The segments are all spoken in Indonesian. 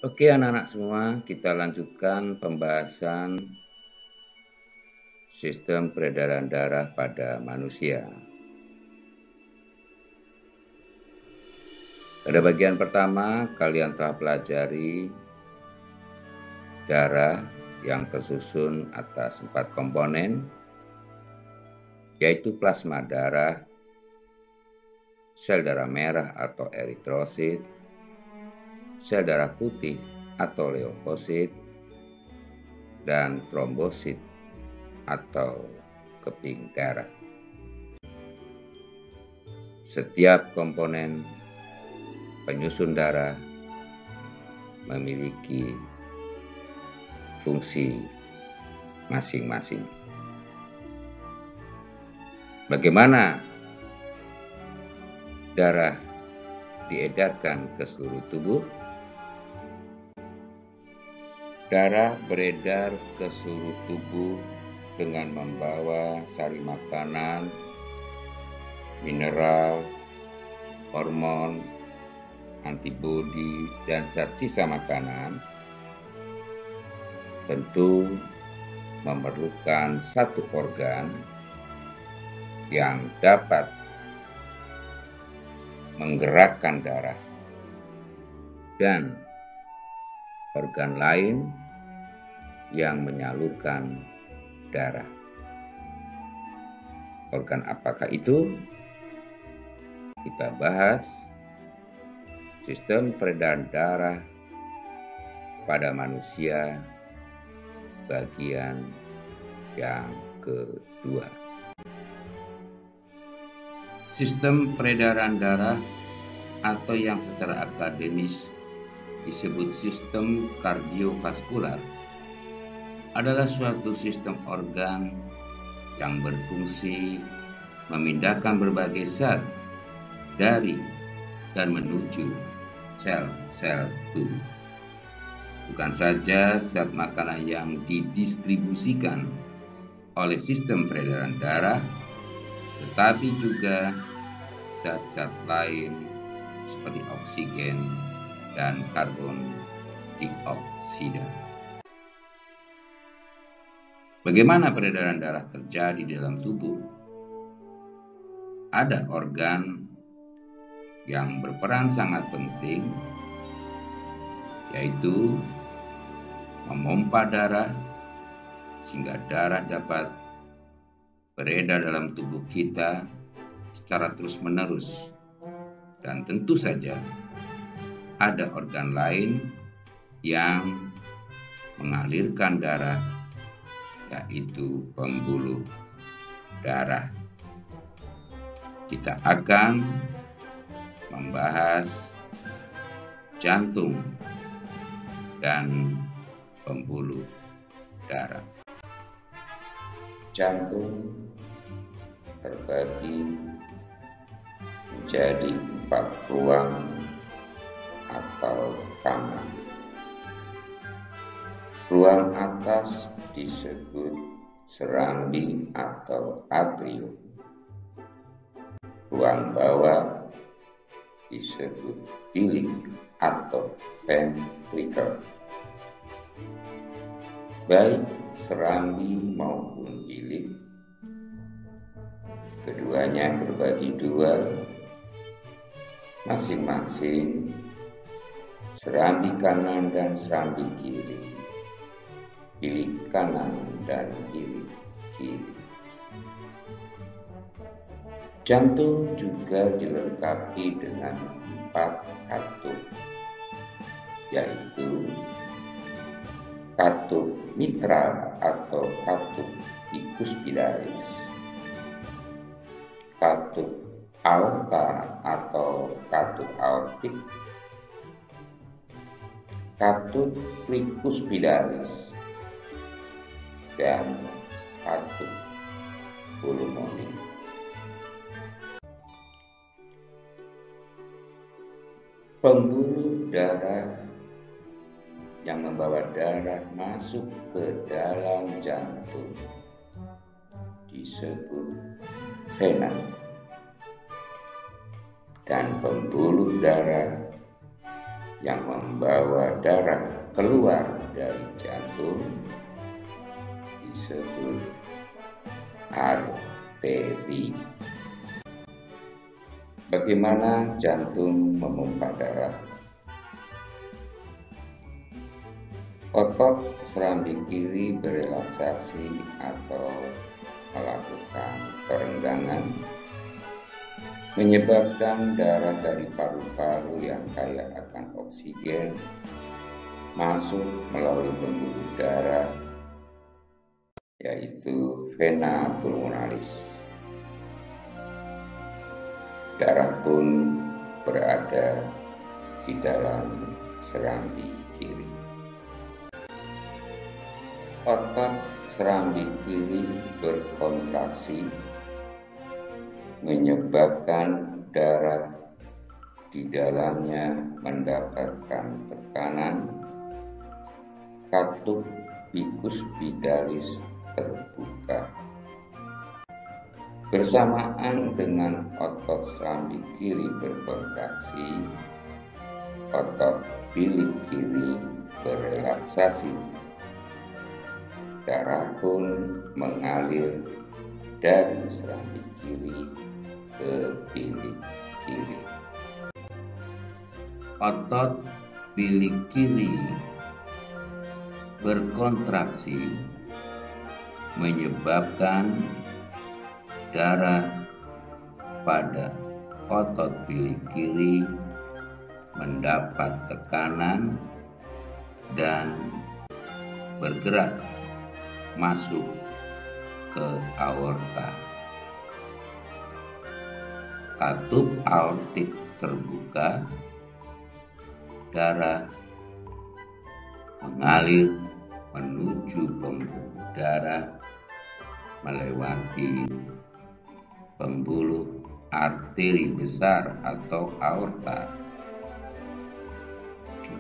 Oke anak-anak semua, kita lanjutkan pembahasan sistem peredaran darah pada manusia. Pada bagian pertama, kalian telah pelajari darah yang tersusun atas 4 komponen, yaitu plasma darah, sel darah merah atau eritrosit, sel darah putih atau leukosit, dan trombosit atau keping darah. Setiap komponen penyusun darah memiliki fungsi masing-masing. Bagaimana darah diedarkan ke seluruh tubuh? Darah beredar ke seluruh tubuh dengan membawa sari makanan, mineral, hormon, antibodi, dan zat sisa makanan. Tentu memerlukan satu organ yang dapat menggerakkan darah dan organ lain yang menyalurkan darah. Organ apakah itu? Kita bahas sistem peredaran darah pada manusia bagian yang kedua. Sistem peredaran darah atau yang secara akademis disebut sistem kardiovaskular adalah suatu sistem organ yang berfungsi memindahkan berbagai zat dari dan menuju sel-sel tubuh. Bukan saja zat makanan yang didistribusikan oleh sistem peredaran darah, tetapi juga zat-zat lain seperti oksigen dan karbon dioksida. Bagaimana peredaran darah terjadi di dalam tubuh? Ada organ yang berperan sangat penting, yaitu memompa darah sehingga darah dapat beredar dalam tubuh kita secara terus-menerus. Dan tentu saja ada organ lain yang mengalirkan darah, yaitu pembuluh darah. Kita akan membahas jantung dan pembuluh darah. Jantung terbagi menjadi 4 ruang atau kamar. Ruang atas disebut serambi atau atrium. Ruang bawah disebut bilik atau ventricle. Baik serambi maupun bilik, keduanya terbagi 2, masing-masing serambi kanan dan serambi kiri, bilik kanan dan bilik kiri. Jantung juga dilengkapi dengan 4 katup, yaitu katup mitral atau katup bicuspidalis, katup aorta atau katup aortik, katup tricuspidalis, dan katup pulmoner. Pembuluh darah yang membawa darah masuk ke dalam jantung disebut vena, dan pembuluh darah yang membawa darah keluar dari jantung disebut arteri. Bagaimana jantung memompa darah? Otot serambi kiri berelaksasi atau melakukan perenggangan, menyebabkan darah dari paru-paru yang kaya akan oksigen masuk melalui pembuluh darah, yaitu vena pulmonalis. Darah pun berada di dalam serambi kiri. Otot serambi kiri berkontraksi, menyebabkan darah di dalamnya mendapatkan tekanan. Katup bikuspitalis terbuka. Bersamaan dengan otot serambi kiri berkontraksi, otot bilik kiri berelaksasi. Darah pun mengalir dari serambi kiri ke bilik kiri. Otot bilik kiri berkontraksi, menyebabkan darah pada otot bilik kiri mendapat tekanan dan bergerak masuk ke aorta. Katup aortik terbuka, darah mengalir menuju pembuluh darah melewati pembuluh arteri besar atau aorta,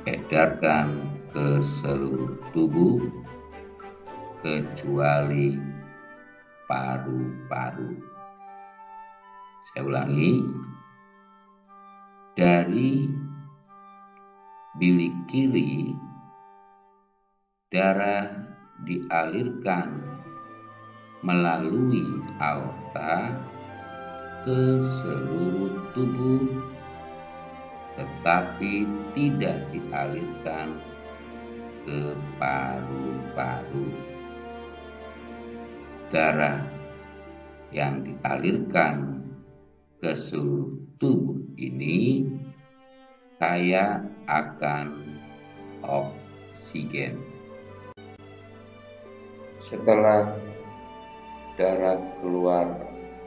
diedarkan ke seluruh tubuh kecuali paru-paru. Saya ulangi, dari bilik kiri darah dialirkan melalui aorta ke seluruh tubuh, tetapi tidak dialirkan ke paru-paru. Darah yang dialirkan ke seluruh tubuh ini kaya akan oksigen. Setelah darah keluar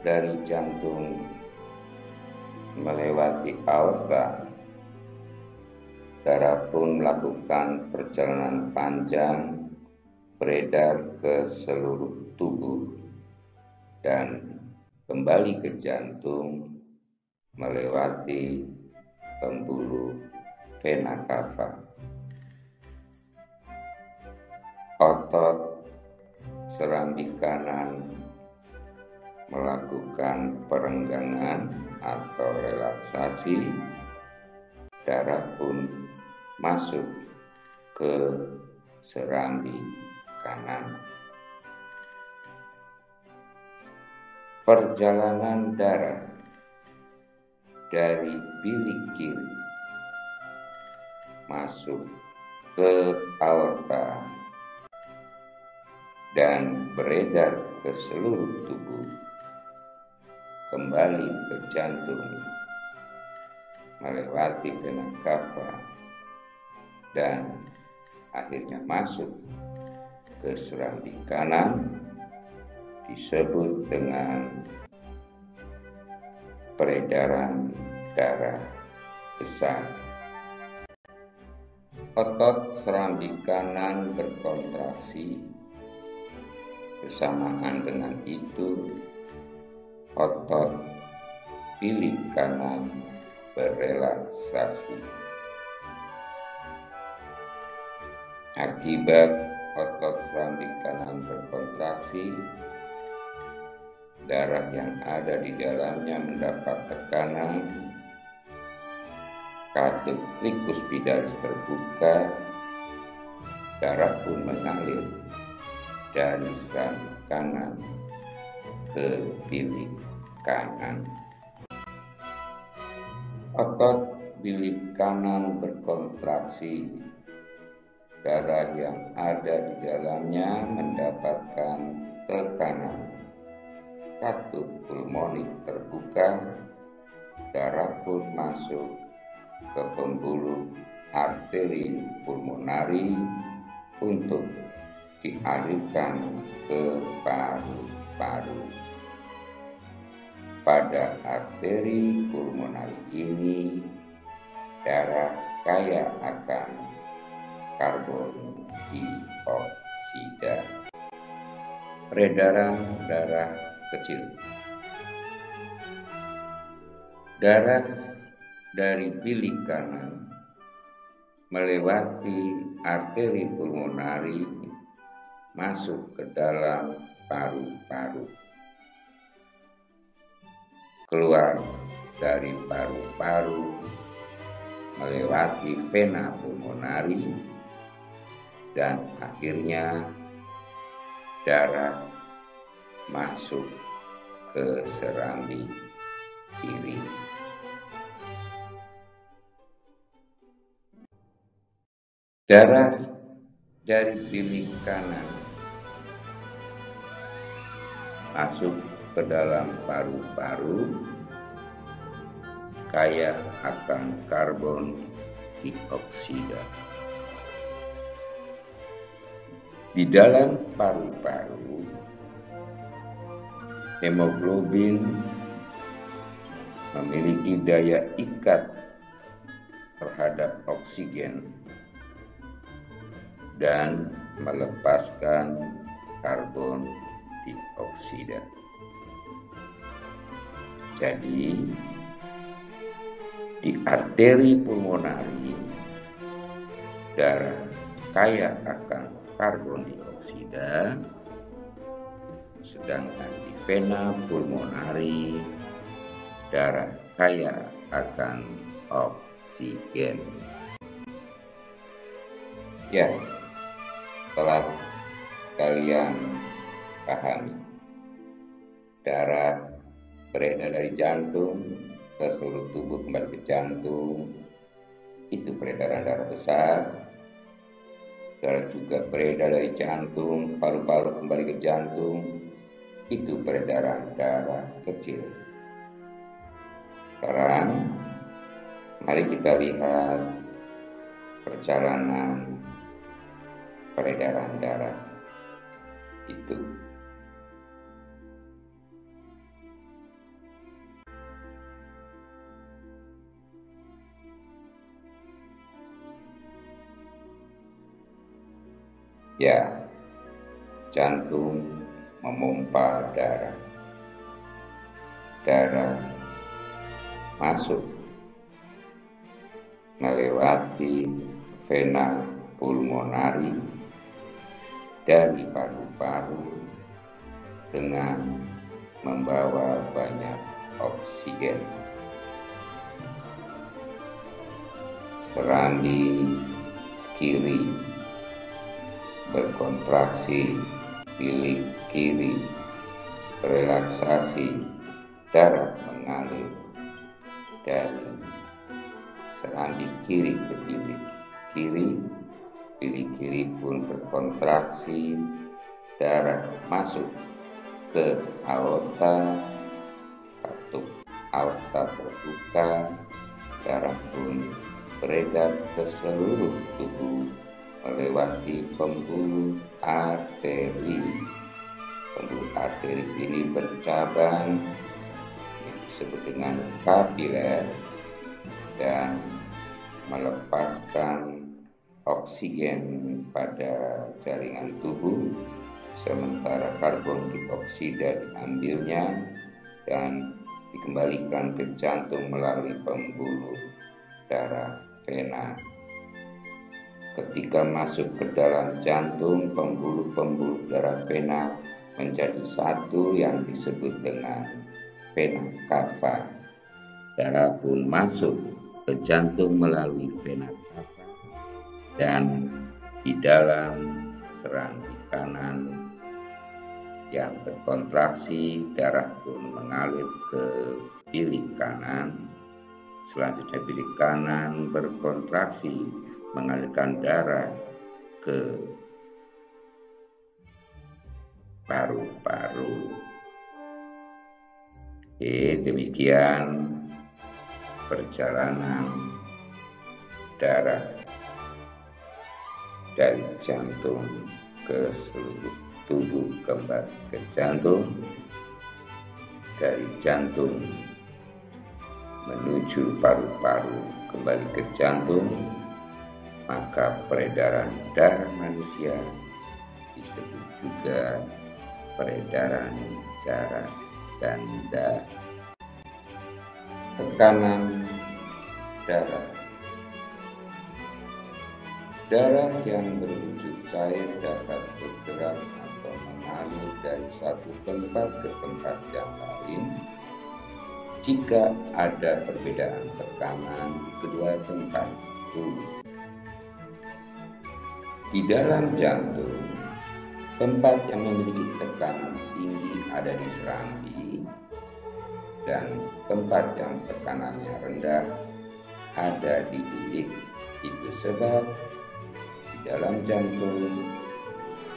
dari jantung melewati aorta, darah pun melakukan perjalanan panjang beredar ke seluruh tubuh dan kembali ke jantung melewati pembuluh vena cava. Otot serambi kanan melakukan perenggangan atau relaksasi, darah pun masuk ke serambi kanan. Perjalanan darah dari bilik kiri masuk ke aorta dan beredar ke seluruh tubuh, kembali ke jantung melewati vena cava dan akhirnya masuk ke serambi kanan, disebut dengan peredaran darah besar. Otot serambi kanan berkontraksi, bersamaan dengan itu otot bilik kanan berelaksasi. Akibat otot serambi kanan berkontraksi, darah yang ada di dalamnya mendapat tekanan. katup trikuspidalis terbuka, darah pun mengalir dari serambi kanan ke bilik kanan. Otot bilik kanan berkontraksi, darah yang ada di dalamnya mendapatkan tekanan. Katup pulmonik terbuka, darah pun masuk ke pembuluh arteri pulmonari untuk dialirkan ke paru-paru. Pada arteri pulmonari ini, darah kaya akan karbon dioksida. Peredaran darah kecil. Darah dari bilik kanan melewati arteri pulmonari masuk ke dalam paru-paru. Keluar dari paru-paru melewati vena pulmonari dan akhirnya darah masuk ke serambi kiri. Darah dari bilik kanan masuk ke dalam paru-paru kaya akan karbon dioksida. Di dalam paru-paru, hemoglobin memiliki daya ikat terhadap oksigen dan melepaskan karbon dioksida. Jadi, di arteri pulmonari, darah kaya akan karbon dioksida, sedangkan di vena pulmonari, darah kaya akan oksigen. Ya, setelah kalian pahami, darah beredar dari jantung ke seluruh tubuh kembali ke jantung, itu peredaran darah besar. Darah juga beredar dari jantung ke paru-paru kembali ke jantung, itu peredaran darah kecil. Sekarang mari kita lihat perjalanan peredaran darah itu. Ya, jantung memompa darah. Darah masuk melewati vena pulmonari dari paru-paru dengan membawa banyak oksigen. Serambi kiri berkontraksi, bilik kiri relaksasi, darah mengalir dari serambi kiri ke bilik kiri. Bilik kiri pun berkontraksi, darah masuk ke aorta, katup aorta terbuka, darah pun beredar ke seluruh tubuh melewati pembuluh arteri. Pembuluh arteri ini bercabang yang disebut dengan kapiler dan melepaskan oksigen pada jaringan tubuh, sementara karbon dioksida diambilnya dan dikembalikan ke jantung melalui pembuluh darah vena. Ketika masuk ke dalam jantung, pembuluh-pembuluh darah vena menjadi satu yang disebut dengan vena cava. Darah pun masuk ke jantung melalui vena cava dan di dalam serambi kanan yang terkontraksi, darah pun mengalir ke bilik kanan. Selanjutnya bilik kanan berkontraksi, mengalirkan darah ke paru-paru. Demikian perjalanan darah dari jantung ke seluruh tubuh kembali ke jantung, dari jantung menuju paru-paru kembali ke jantung, maka peredaran darah manusia disebut juga peredaran darah ganda. Tekanan darah. Darah yang berwujud cair dapat bergerak atau mengalir dari satu tempat ke tempat yang lain jika ada perbedaan tekanan di kedua tempat itu. Di dalam jantung, tempat yang memiliki tekanan tinggi ada di serambi dan tempat yang tekanannya rendah ada di bilik. Itu sebab di dalam jantung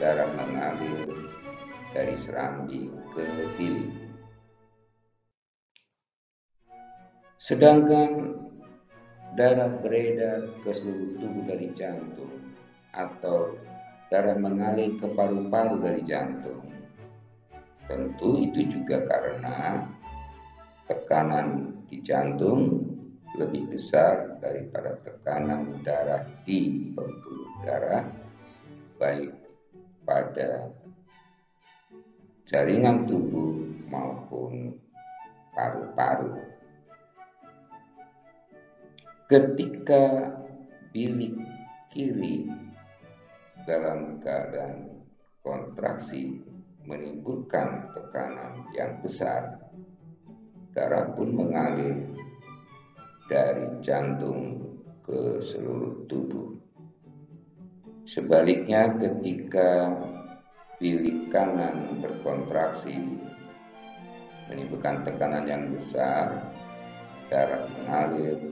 darah mengalir dari serambi ke bilik. Sedangkan darah beredar ke seluruh tubuh dari jantung atau darah mengalir ke paru-paru dari jantung. Tentu itu juga karena tekanan di jantung lebih besar daripada tekanan darah di pembuluh darah, baik pada jaringan tubuh maupun paru-paru. Ketika bilik kiri dalam keadaan kontraksi menimbulkan tekanan yang besar, darah pun mengalir dari jantung ke seluruh tubuh. Sebaliknya, ketika bilik kanan berkontraksi menimbulkan tekanan yang besar, darah mengalir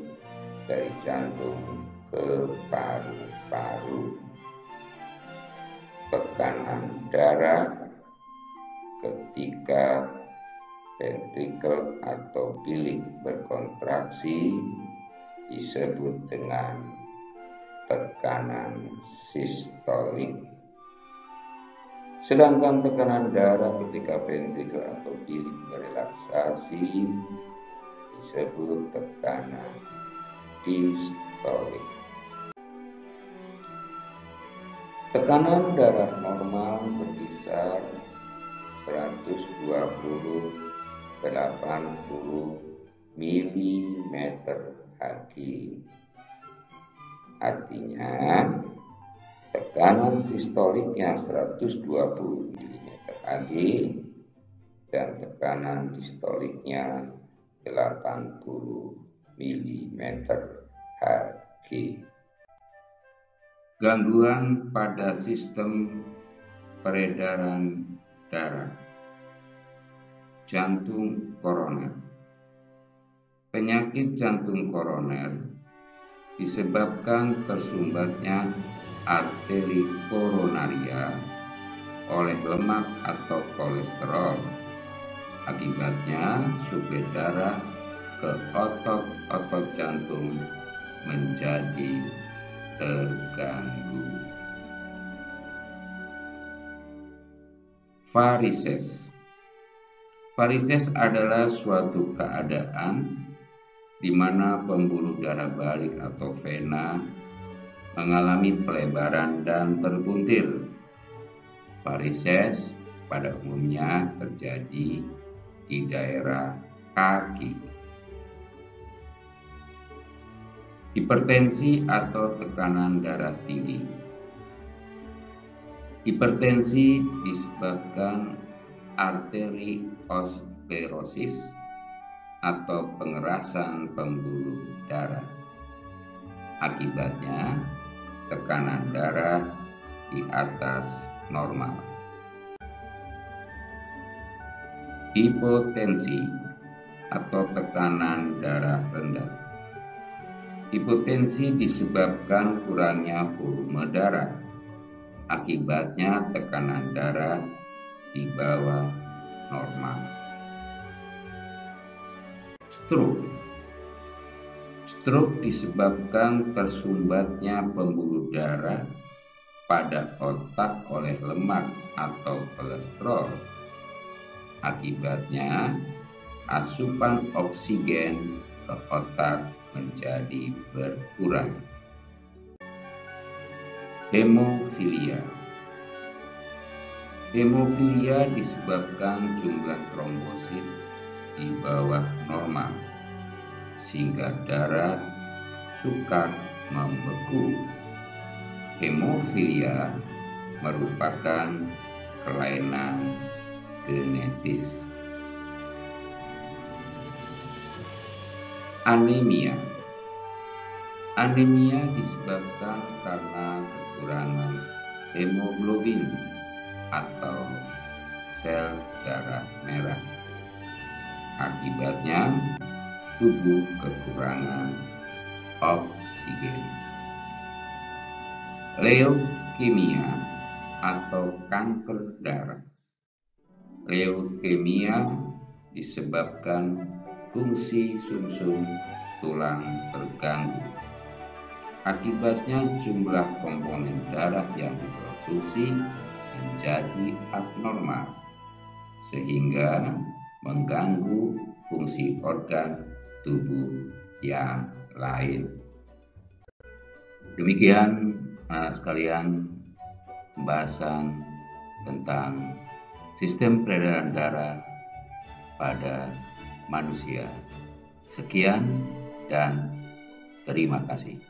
dari jantung ke paru-paru. Tekanan darah ketika ventrikel atau bilik berkontraksi disebut dengan tekanan sistolik. Sedangkan tekanan darah ketika ventrikel atau bilik berelaksasi disebut tekanan distolik. Tekanan darah normal berkisar 120-80 mm Hg. Artinya tekanan sistoliknya 120 mm Hg dan tekanan distoliknya 80 mm Hg. Gangguan pada sistem peredaran darah. Jantung koroner. Penyakit jantung koroner disebabkan tersumbatnya arteri koronaria oleh lemak atau kolesterol. Akibatnya suplai darah ke otot-otot jantung menjadi terganggu. Varises. Varises adalah suatu keadaan di mana pembuluh darah balik atau vena mengalami pelebaran dan terbuntir. Varises pada umumnya terjadi di daerah kaki. Hipertensi atau tekanan darah tinggi. Hipertensi disebabkan arteriosklerosis atau pengerasan pembuluh darah. Akibatnya, tekanan darah di atas normal. Hipotensi atau tekanan darah rendah. Hipotensi disebabkan kurangnya volume darah. Akibatnya tekanan darah di bawah normal. Stroke disebabkan tersumbatnya pembuluh darah pada otak oleh lemak atau kolesterol. Akibatnya, asupan oksigen ke otak menjadi berkurang. Hemofilia. Hemofilia disebabkan jumlah trombosit di bawah normal, sehingga darah suka membeku. Hemofilia merupakan kelainan genetis. Anemia. Anemia disebabkan karena kekurangan hemoglobin atau sel darah merah. Akibatnya, tubuh kekurangan oksigen. Leukemia atau kanker darah. Leukemia disebabkan fungsi sumsum tulang terganggu. Akibatnya jumlah komponen darah yang diproduksi menjadi abnormal, sehingga mengganggu fungsi organ tubuh yang lain. Demikian anak sekalian, pembahasan tentang sistem peredaran darah pada manusia. Sekian dan terima kasih.